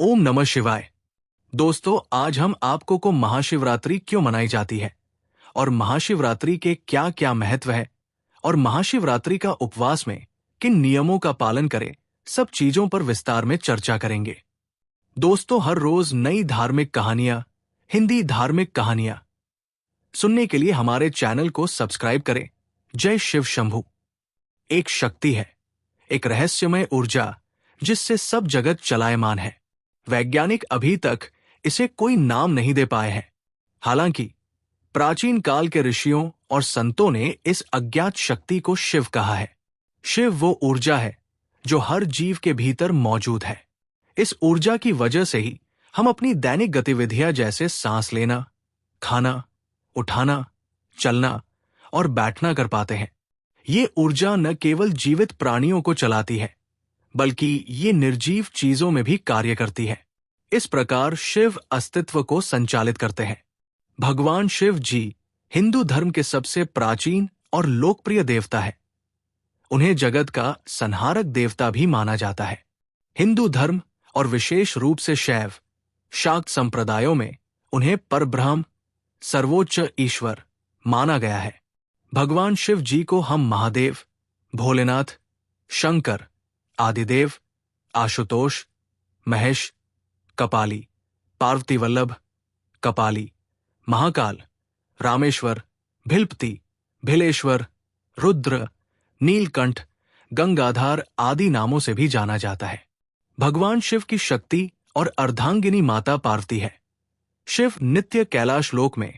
ओम नमः शिवाय। दोस्तों, आज हम आपको महाशिवरात्रि क्यों मनाई जाती है और महाशिवरात्रि के क्या क्या महत्व है और महाशिवरात्रि का उपवास में किन नियमों का पालन करें, सब चीजों पर विस्तार में चर्चा करेंगे। दोस्तों, हर रोज नई धार्मिक कहानियां, हिंदी धार्मिक कहानियां सुनने के लिए हमारे चैनल को सब्सक्राइब करें। जय शिव शंभू। एक शक्ति है, एक रहस्यमय ऊर्जा जिससे सब जगत चलायमान है। वैज्ञानिक अभी तक इसे कोई नाम नहीं दे पाए हैं। हालांकि प्राचीन काल के ऋषियों और संतों ने इस अज्ञात शक्ति को शिव कहा है। शिव वो ऊर्जा है जो हर जीव के भीतर मौजूद है। इस ऊर्जा की वजह से ही हम अपनी दैनिक गतिविधियां जैसे सांस लेना, खाना, उठाना, चलना और बैठना कर पाते हैं। ये ऊर्जा न केवल जीवित प्राणियों को चलाती है, बल्कि ये निर्जीव चीजों में भी कार्य करती है। इस प्रकार शिव अस्तित्व को संचालित करते हैं। भगवान शिव जी हिंदू धर्म के सबसे प्राचीन और लोकप्रिय देवता है। उन्हें जगत का संहारक देवता भी माना जाता है। हिंदू धर्म और विशेष रूप से शैव, शाक्त संप्रदायों में उन्हें परब्रह्म, सर्वोच्च ईश्वर माना गया है। भगवान शिव जी को हम महादेव, भोलेनाथ, शंकर, आदिदेव, आशुतोष, महेश, कपाली, पार्वती वल्लभ, कपाली, महाकाल, रामेश्वर, भिलपति, भिलेश्वर, रुद्र, नीलकंठ, गंगाधार आदि नामों से भी जाना जाता है। भगवान शिव की शक्ति और अर्धांगिनी माता पार्वती है। शिव नित्य कैलाश लोक में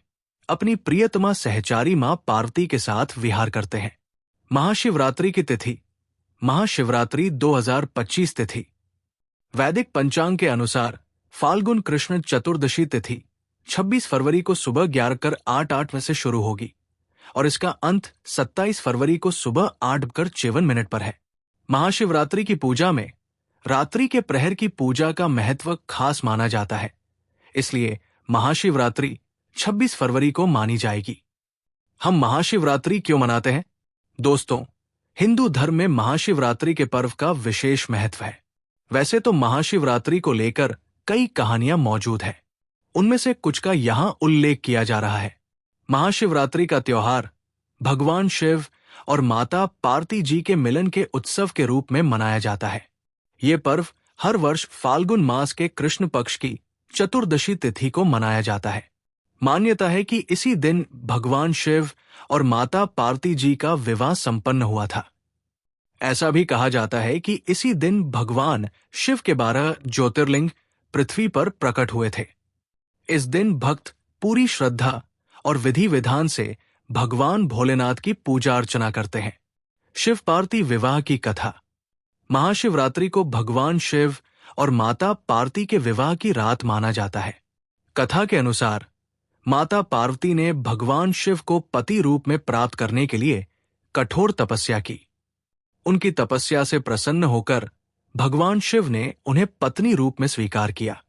अपनी प्रियतमा सहचारी मां पार्वती के साथ विहार करते हैं। महाशिवरात्रि की तिथि महाशिवरात्रि 2025 तिथि वैदिक पंचांग के अनुसार फाल्गुन कृष्ण चतुर्दशी तिथि 26 फरवरी को सुबह 11:08 में से शुरू होगी और इसका अंत 27 फरवरी को सुबह 8:53 पर है। महाशिवरात्रि की पूजा में रात्रि के प्रहर की पूजा का महत्व खास माना जाता है, इसलिए महाशिवरात्रि 26 फरवरी को मानी जाएगी। हम महाशिवरात्रि क्यों मनाते हैं? दोस्तों, हिंदू धर्म में महाशिवरात्रि के पर्व का विशेष महत्व है। वैसे तो महाशिवरात्रि को लेकर कई कहानियां मौजूद हैं। उनमें से कुछ का यहां उल्लेख किया जा रहा है। महाशिवरात्रि का त्योहार भगवान शिव और माता पार्वती जी के मिलन के उत्सव के रूप में मनाया जाता है। ये पर्व हर वर्ष फाल्गुन मास के कृष्ण पक्ष की चतुर्दशी तिथि को मनाया जाता है। मान्यता है कि इसी दिन भगवान शिव और माता पार्वती जी का विवाह संपन्न हुआ था। ऐसा भी कहा जाता है कि इसी दिन भगवान शिव के 12 ज्योतिर्लिंग पृथ्वी पर प्रकट हुए थे। इस दिन भक्त पूरी श्रद्धा और विधि विधान से भगवान भोलेनाथ की पूजा अर्चना करते हैं। शिव पार्वती विवाह की कथा। महाशिवरात्रि को भगवान शिव और माता पार्वती के विवाह की रात माना जाता है। कथा के अनुसार माता पार्वती ने भगवान शिव को पति रूप में प्राप्त करने के लिए कठोर तपस्या की। उनकी तपस्या से प्रसन्न होकर भगवान शिव ने उन्हें पत्नी रूप में स्वीकार किया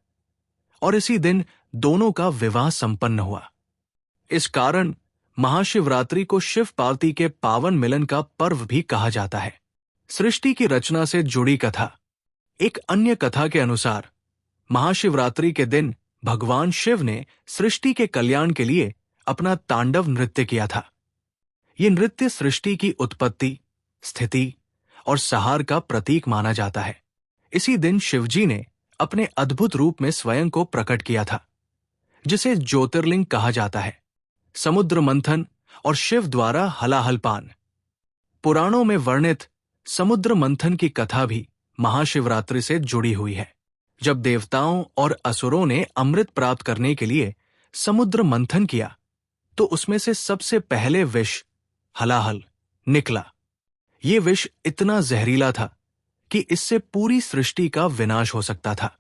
और इसी दिन दोनों का विवाह संपन्न हुआ। इस कारण महाशिवरात्रि को शिव पार्वती के पावन मिलन का पर्व भी कहा जाता है। सृष्टि की रचना से जुड़ी कथा। एक अन्य कथा के अनुसार महाशिवरात्रि के दिन भगवान शिव ने सृष्टि के कल्याण के लिए अपना तांडव नृत्य किया था। ये नृत्य सृष्टि की उत्पत्ति, स्थिति और संहार का प्रतीक माना जाता है। इसी दिन शिवजी ने अपने अद्भुत रूप में स्वयं को प्रकट किया था, जिसे ज्योतिर्लिंग कहा जाता है। समुद्र मंथन और शिव द्वारा हलाहल पान। पुराणों में वर्णित समुद्र मंथन की कथा भी महाशिवरात्रि से जुड़ी हुई है। जब देवताओं और असुरों ने अमृत प्राप्त करने के लिए समुद्र मंथन किया, तो उसमें से सबसे पहले विष हलाहल निकला। ये विष इतना जहरीला था कि इससे पूरी सृष्टि का विनाश हो सकता था।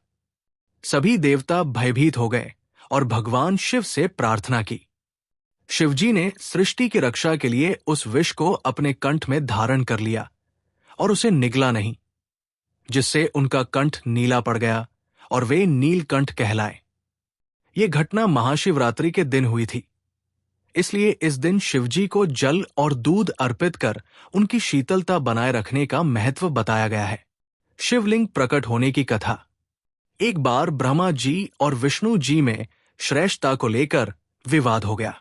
सभी देवता भयभीत हो गए और भगवान शिव से प्रार्थना की। शिवजी ने सृष्टि की रक्षा के लिए उस विष को अपने कंठ में धारण कर लिया और उसे निगला नहीं, जिससे उनका कंठ नीला पड़ गया और वे नीलकंठ कहलाए। ये घटना महाशिवरात्रि के दिन हुई थी, इसलिए इस दिन शिवजी को जल और दूध अर्पित कर उनकी शीतलता बनाए रखने का महत्व बताया गया है। शिवलिंग प्रकट होने की कथा। एक बार ब्रह्मा जी और विष्णु जी में श्रेष्ठता को लेकर विवाद हो गया।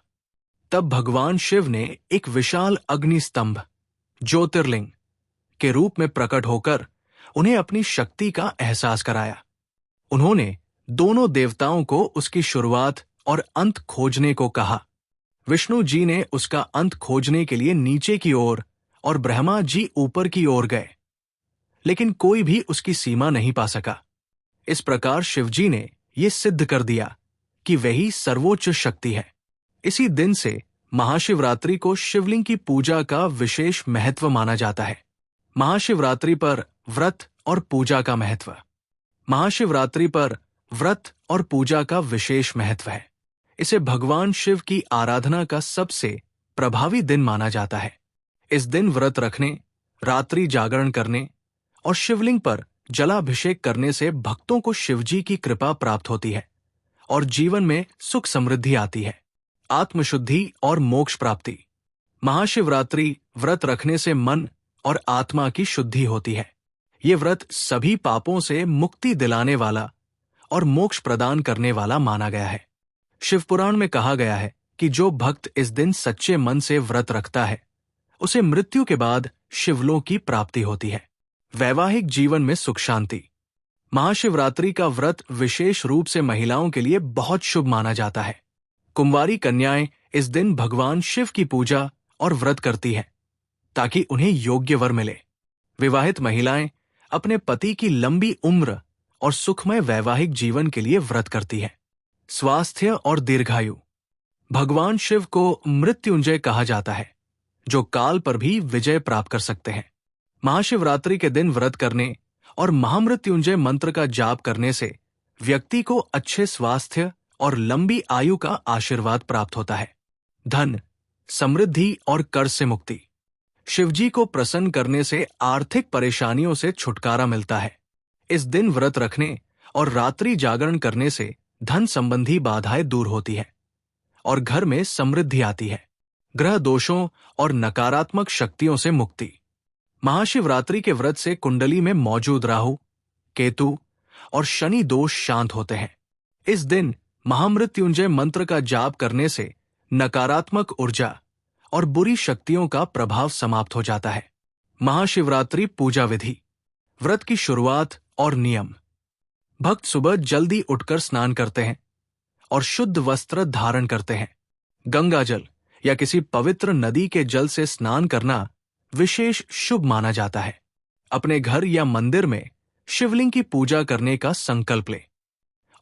तब भगवान शिव ने एक विशाल अग्नि स्तंभ ज्योतिर्लिंग के रूप में प्रकट होकर उन्हें अपनी शक्ति का एहसास कराया। उन्होंने दोनों देवताओं को उसकी शुरुआत और अंत खोजने को कहा। विष्णु जी ने उसका अंत खोजने के लिए नीचे की ओर और ब्रह्मा जी ऊपर की ओर गए, लेकिन कोई भी उसकी सीमा नहीं पा सका। इस प्रकार शिवजी ने यह सिद्ध कर दिया कि वही सर्वोच्च शक्ति है। इसी दिन से महाशिवरात्रि को शिवलिंग की पूजा का विशेष महत्व माना जाता है। महाशिवरात्रि पर व्रत और पूजा का महत्व। महाशिवरात्रि पर व्रत और पूजा का विशेष महत्व है। इसे भगवान शिव की आराधना का सबसे प्रभावी दिन माना जाता है। इस दिन व्रत रखने, रात्रि जागरण करने और शिवलिंग पर जलाभिषेक करने से भक्तों को शिवजी की कृपा प्राप्त होती है और जीवन में सुख समृद्धि आती है। आत्मशुद्धि और मोक्ष प्राप्ति। महाशिवरात्रि व्रत रखने से मन और आत्मा की शुद्धि होती है। ये व्रत सभी पापों से मुक्ति दिलाने वाला और मोक्ष प्रदान करने वाला माना गया है। शिवपुराण में कहा गया है कि जो भक्त इस दिन सच्चे मन से व्रत रखता है, उसे मृत्यु के बाद शिवलोक की प्राप्ति होती है। वैवाहिक जीवन में सुख शांति। महाशिवरात्रि का व्रत विशेष रूप से महिलाओं के लिए बहुत शुभ माना जाता है। कुंवारी कन्याएं इस दिन भगवान शिव की पूजा और व्रत करती हैं ताकि उन्हें योग्य वर मिले। विवाहित महिलाएं अपने पति की लंबी उम्र और सुखमय वैवाहिक जीवन के लिए व्रत करती हैं। स्वास्थ्य और दीर्घायु। भगवान शिव को मृत्युंजय कहा जाता है, जो काल पर भी विजय प्राप्त कर सकते हैं। महाशिवरात्रि के दिन व्रत करने और महामृत्युंजय मंत्र का जाप करने से व्यक्ति को अच्छे स्वास्थ्य और लंबी आयु का आशीर्वाद प्राप्त होता है। धन, समृद्धि और कर्ज से मुक्ति। शिवजी को प्रसन्न करने से आर्थिक परेशानियों से छुटकारा मिलता है। इस दिन व्रत रखने और रात्रि जागरण करने से धन संबंधी बाधाएं दूर होती है और घर में समृद्धि आती है। ग्रह दोषों और नकारात्मक शक्तियों से मुक्ति। महाशिवरात्रि के व्रत से कुंडली में मौजूद राहु, केतु और शनि दोष शांत होते हैं। इस दिन महामृत्युंजय मंत्र का जाप करने से नकारात्मक ऊर्जा और बुरी शक्तियों का प्रभाव समाप्त हो जाता है। महाशिवरात्रि पूजा विधि। व्रत की शुरुआत और नियम। भक्त सुबह जल्दी उठकर स्नान करते हैं और शुद्ध वस्त्र धारण करते हैं। गंगा जल या किसी पवित्र नदी के जल से स्नान करना विशेष शुभ माना जाता है। अपने घर या मंदिर में शिवलिंग की पूजा करने का संकल्प ले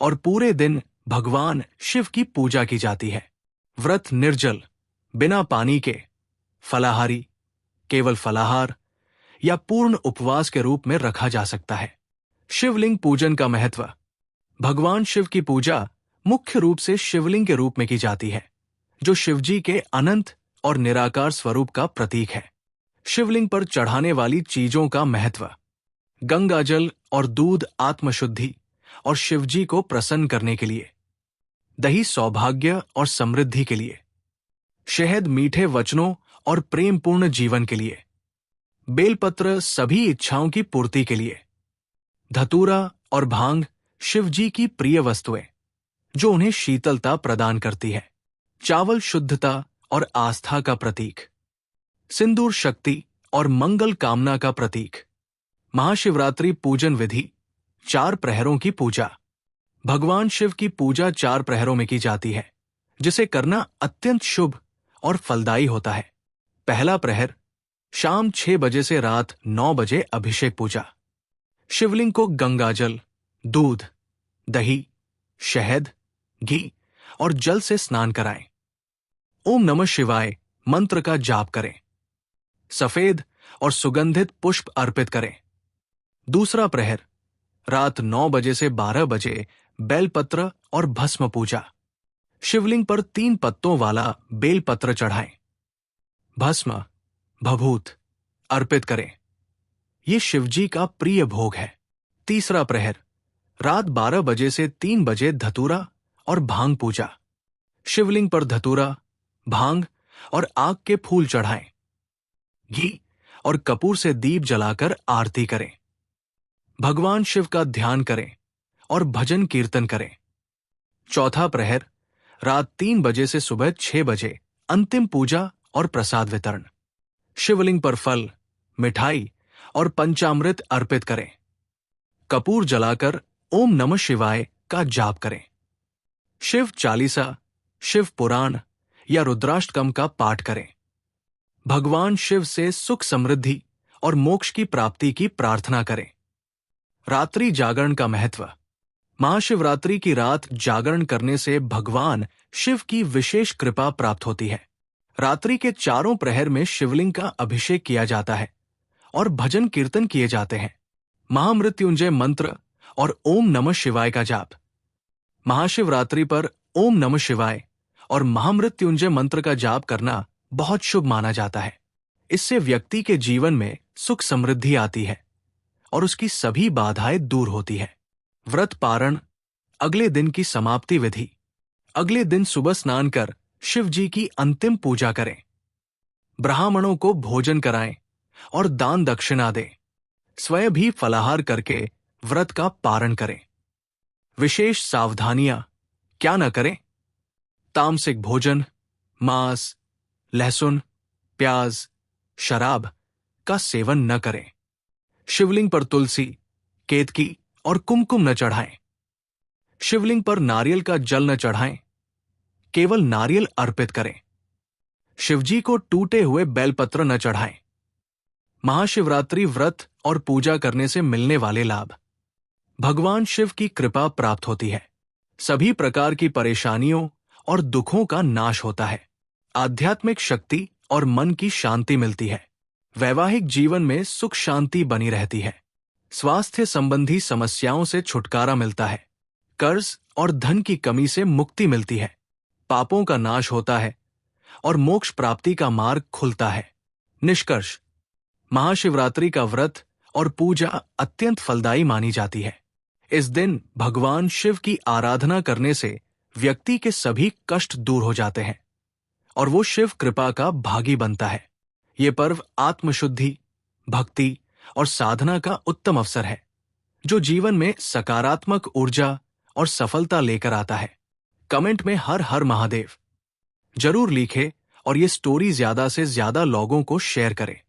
और पूरे दिन भगवान शिव की पूजा की जाती है। व्रत निर्जल, बिना पानी के, फलाहारी, केवल फलाहार या पूर्ण उपवास के रूप में रखा जा सकता है। शिवलिंग पूजन का महत्व। भगवान शिव की पूजा मुख्य रूप से शिवलिंग के रूप में की जाती है, जो शिवजी के अनंत और निराकार स्वरूप का प्रतीक है। शिवलिंग पर चढ़ाने वाली चीजों का महत्व। गंगा जल और दूध आत्मशुद्धि और शिवजी को प्रसन्न करने के लिए। दही सौभाग्य और समृद्धि के लिए। शहद मीठे वचनों और प्रेमपूर्ण जीवन के लिए। बेलपत्र सभी इच्छाओं की पूर्ति के लिए। धतूरा और भांग शिवजी की प्रिय वस्तुएं, जो उन्हें शीतलता प्रदान करती है। चावल शुद्धता और आस्था का प्रतीक। सिंदूर शक्ति और मंगल कामना का प्रतीक। महाशिवरात्रि पूजन विधि। 4 प्रहरों की पूजा। भगवान शिव की पूजा 4 प्रहरों में की जाती है, जिसे करना अत्यंत शुभ और फलदायी होता है। पहला प्रहर शाम 6 बजे से रात 9 बजे अभिषेक पूजा। शिवलिंग को गंगाजल, दूध, दही, शहद, घी और जल से स्नान कराएं। ओम नमः शिवाय मंत्र का जाप करें। सफेद और सुगंधित पुष्प अर्पित करें। दूसरा प्रहर रात 9 बजे से 12 बजे बेलपत्र और भस्म पूजा। शिवलिंग पर 3 पत्तों वाला बेलपत्र चढ़ाएं। भस्म, भभूत अर्पित करें। ये शिवजी का प्रिय भोग है। तीसरा प्रहर रात 12 बजे से 3 बजे धतूरा और भांग पूजा। शिवलिंग पर धतूरा, भांग और आग के फूल चढ़ाएं। घी और कपूर से दीप जलाकर आरती करें। भगवान शिव का ध्यान करें और भजन कीर्तन करें। चौथा प्रहर रात 3 बजे से सुबह 6 बजे अंतिम पूजा और प्रसाद वितरण। शिवलिंग पर फल, मिठाई और पंचामृत अर्पित करें। कपूर जलाकर ओम नमः शिवाय का जाप करें। शिव चालीसा, शिव पुराण या रुद्राष्टकम का पाठ करें। भगवान शिव से सुख समृद्धि और मोक्ष की प्राप्ति की प्रार्थना करें। रात्रि जागरण का महत्व। महाशिवरात्रि की रात जागरण करने से भगवान शिव की विशेष कृपा प्राप्त होती है। रात्रि के चारों प्रहर में शिवलिंग का अभिषेक किया जाता है और भजन कीर्तन किए जाते हैं। महामृत्युंजय मंत्र और ओम नमः शिवाय का जाप। महाशिवरात्रि पर ओम नमः शिवाय और महामृत्युंजय मंत्र का जाप करना बहुत शुभ माना जाता है। इससे व्यक्ति के जीवन में सुख समृद्धि आती है और उसकी सभी बाधाएं दूर होती है। व्रत पारण। अगले दिन की समाप्ति विधि। अगले दिन सुबह स्नान कर शिव जी की अंतिम पूजा करें। ब्राह्मणों को भोजन कराएं और दान दक्षिणा दें। स्वयं भी फलाहार करके व्रत का पारण करें। विशेष सावधानियां क्या न करें? तामसिक भोजन, मांस, लहसुन, प्याज, शराब का सेवन न करें। शिवलिंग पर तुलसी, केतकी और कुमकुम न चढ़ाएं। शिवलिंग पर नारियल का जल न चढ़ाएं, केवल नारियल अर्पित करें। शिवजी को टूटे हुए बेलपत्र न चढ़ाएं। महाशिवरात्रि व्रत और पूजा करने से मिलने वाले लाभ। भगवान शिव की कृपा प्राप्त होती है। सभी प्रकार की परेशानियों और दुखों का नाश होता है। आध्यात्मिक शक्ति और मन की शांति मिलती है। वैवाहिक जीवन में सुख शांति बनी रहती है। स्वास्थ्य संबंधी समस्याओं से छुटकारा मिलता है। कर्ज और धन की कमी से मुक्ति मिलती है। पापों का नाश होता है और मोक्ष प्राप्ति का मार्ग खुलता है। निष्कर्ष। महाशिवरात्रि का व्रत और पूजा अत्यंत फलदायी मानी जाती है। इस दिन भगवान शिव की आराधना करने से व्यक्ति के सभी कष्ट दूर हो जाते हैं और वो शिव कृपा का भागी बनता है। ये पर्व आत्मशुद्धि, भक्ति और साधना का उत्तम अवसर है, जो जीवन में सकारात्मक ऊर्जा और सफलता लेकर आता है। कमेंट में हर हर महादेव जरूर लिखें और ये स्टोरी ज्यादा से ज्यादा लोगों को शेयर करें।